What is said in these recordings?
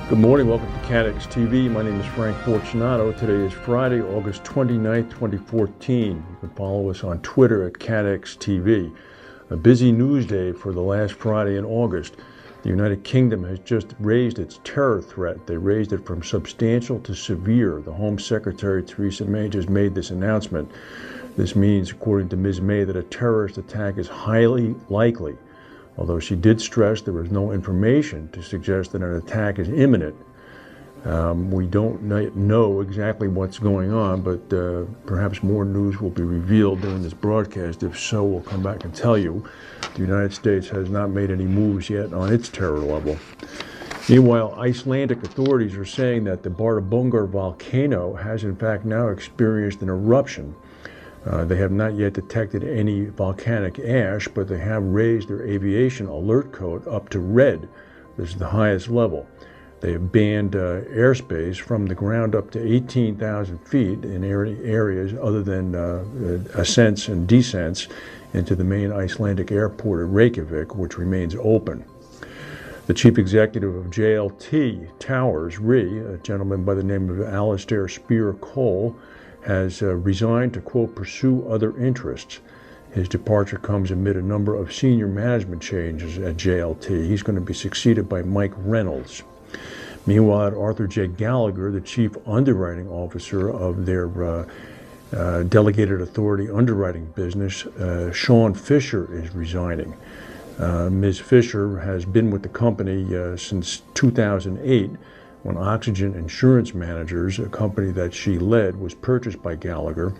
Good morning, welcome to CATEX TV. My name is Frank Fortunato. Today is Friday, August 29th, 2014. You can follow us on Twitter at CATEX TV. A busy news day for the last Friday in August. The United Kingdom has just raised its terror threat. They raised it from substantial to severe. The Home Secretary, Theresa May, just made this announcement. This means, according to Ms. May, that a terrorist attack is highly likely. Although she did stress there was no information to suggest that an attack is imminent. We don't know exactly what's going on, but perhaps more news will be revealed during this broadcast. If so, we'll come back and tell you. The United States has not made any moves yet on its terror level. Meanwhile, Icelandic authorities are saying that the Bardarbungar volcano has in fact now experienced an eruption. They have not yet detected any volcanic ash, but they have raised their aviation alert code up to red. This is the highest level. They have banned airspace from the ground up to 18,000 feet in areas other than ascents and descents into the main Icelandic airport at Reykjavik, which remains open. The chief executive of JLT Towers, a gentleman by the name of Alistair Speare-Cole, has resigned to, quote, pursue other interests. His departure comes amid a number of senior management changes at JLT. He's going to be succeeded by Mike Reynolds. Meanwhile, at Arthur J. Gallagher, the chief underwriting officer of their delegated authority underwriting business, Sian Fisher, is resigning. Ms. Fisher has been with the company since 2008, when Oxygen Insurance Managers, a company that she led, was purchased by Gallagher.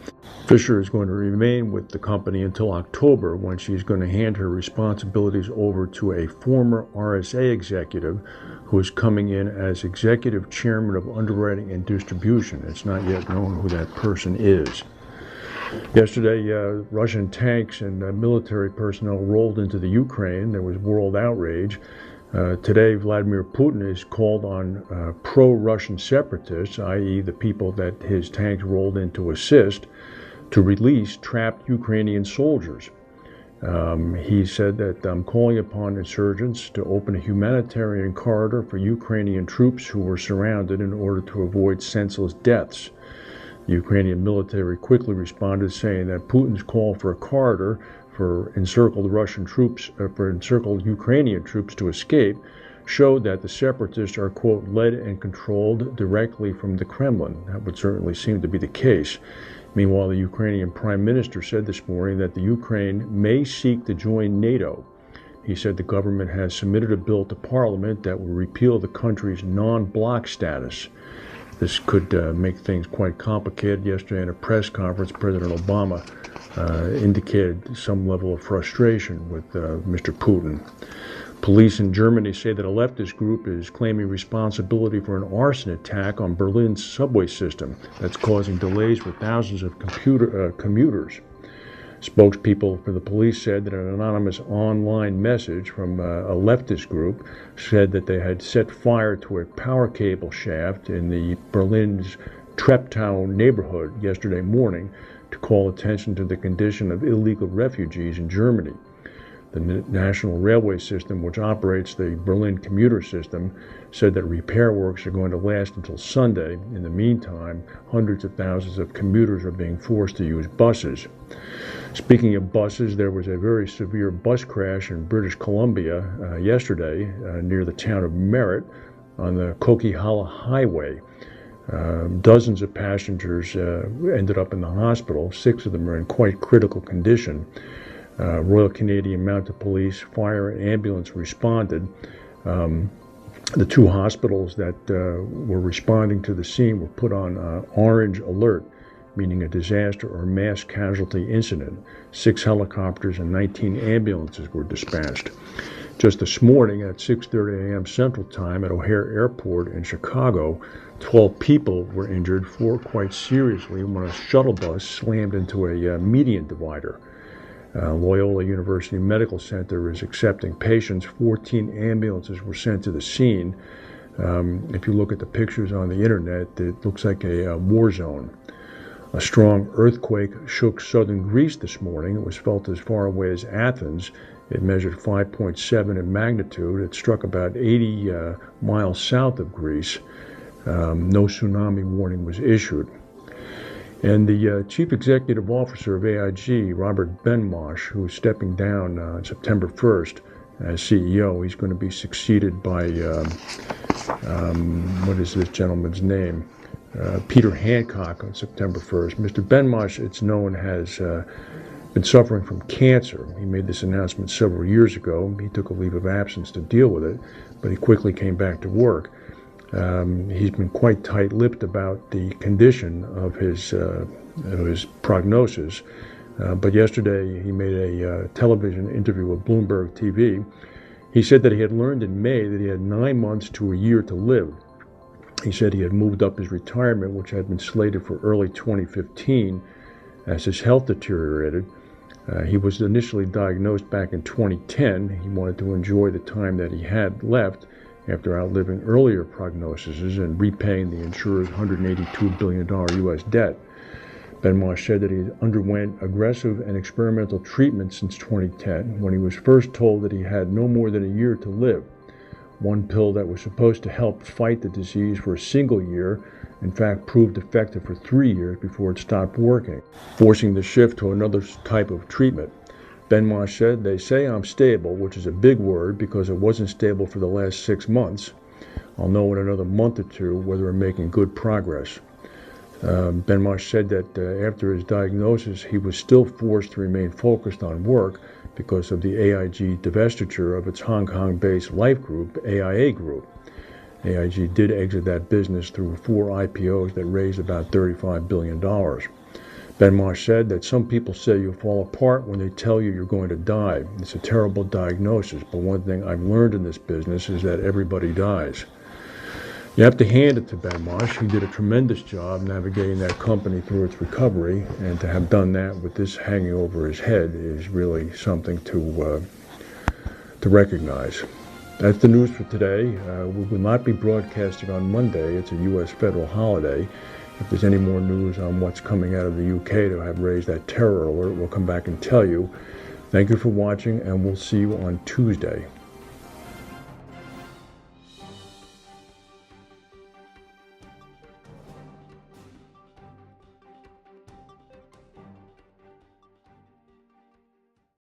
Fisher is going to remain with the company until October, when she's going to hand her responsibilities over to a former RSA executive who is coming in as executive chairman of underwriting and distribution. It's not yet known who that person is. Yesterday, Russian tanks and military personnel rolled into the Ukraine. There was world outrage. Today, Vladimir Putin is called on pro-Russian separatists, i.e. the people that his tanks rolled in to assist, to release trapped Ukrainian soldiers. He said that I'm calling upon insurgents to open a humanitarian corridor for Ukrainian troops who were surrounded in order to avoid senseless deaths. The Ukrainian military quickly responded, saying that Putin's call for a corridor for encircled Ukrainian troops to escape showed that the separatists are, quote, led and controlled directly from the Kremlin. That would certainly seem to be the case. Meanwhile, the Ukrainian Prime Minister said this morning that the Ukraine may seek to join NATO. He said the government has submitted a bill to Parliament that will repeal the country's non-bloc status. This could make things quite complicated. Yesterday in a press conference, President Obama indicated some level of frustration with Mr. Putin. Police in Germany say that a leftist group is claiming responsibility for an arson attack on Berlin's subway system that's causing delays for thousands of commuters. Spokespeople for the police said that an anonymous online message from a leftist group said that they had set fire to a power cable shaft in the Berlin's Treptow neighborhood yesterday morning to call attention to the condition of illegal refugees in Germany. The National Railway System, which operates the Berlin commuter system, said that repair works are going to last until Sunday. In the meantime, hundreds of thousands of commuters are being forced to use buses. Speaking of buses, there was a very severe bus crash in British Columbia yesterday near the town of Merritt on the Coquihalla Highway. Dozens of passengers ended up in the hospital. 6 of them are in quite critical condition. Royal Canadian Mounted Police, fire, and ambulance responded. The 2 hospitals that were responding to the scene were put on orange alert, meaning a disaster or mass casualty incident. 6 helicopters and 19 ambulances were dispatched. Just this morning at 6:30 a.m. Central Time at O'Hare Airport in Chicago, 12 people were injured, 4 quite seriously, when a shuttle bus slammed into a median divider. Loyola University Medical Center is accepting patients. 14 ambulances were sent to the scene. If you look at the pictures on the internet, it looks like a war zone. A strong earthquake shook southern Greece this morning. It was felt as far away as Athens. It measured 5.7 in magnitude. It struck about 80 miles south of Greece. No tsunami warning was issued. And the chief executive officer of AIG, Robert Benmosche, who is stepping down on September 1st as CEO, he's going to be succeeded by, what is this gentleman's name? Peter Hancock on September 1st. Mr. Benmosche, it's known, has been suffering from cancer. He made this announcement several years ago. He took a leave of absence to deal with it, but he quickly came back to work. He's been quite tight-lipped about the condition of his prognosis, but yesterday he made a television interview with Bloomberg TV. He said that he had learned in May that he had 9 months to a year to live. He said he had moved up his retirement, which had been slated for early 2015, as his health deteriorated. He was initially diagnosed back in 2010. He wanted to enjoy the time that he had left after outliving earlier prognoses and repaying the insurer's $182 billion U.S. debt. Benmosche said that he underwent aggressive and experimental treatment since 2010, when he was first told that he had no more than a year to live. One pill that was supposed to help fight the disease for a single year, in fact, proved effective for 3 years before it stopped working, forcing the shift to another type of treatment. Benmosche said, "They say I'm stable," which is a big word because it wasn't stable for the last 6 months. I'll know in another month or two whether I'm making good progress. Benmosche said that after his diagnosis, he was still forced to remain focused on work because of the AIG divestiture of its Hong Kong-based life group, AIA Group. AIG did exit that business through 4 IPOs that raised about $35 billion. Benmosche said that some people say you fall apart when they tell you you're going to die. It's a terrible diagnosis, but one thing I've learned in this business is that everybody dies. You have to hand it to Benmosche. He did a tremendous job navigating that company through its recovery, and to have done that with this hanging over his head is really something to recognize. That's the news for today. We will not be broadcasting on Monday. It's a U.S. federal holiday. If there's any more news on what's coming out of the UK to have raised that terror alert, we'll come back and tell you. Thank you for watching, and we'll see you on Tuesday.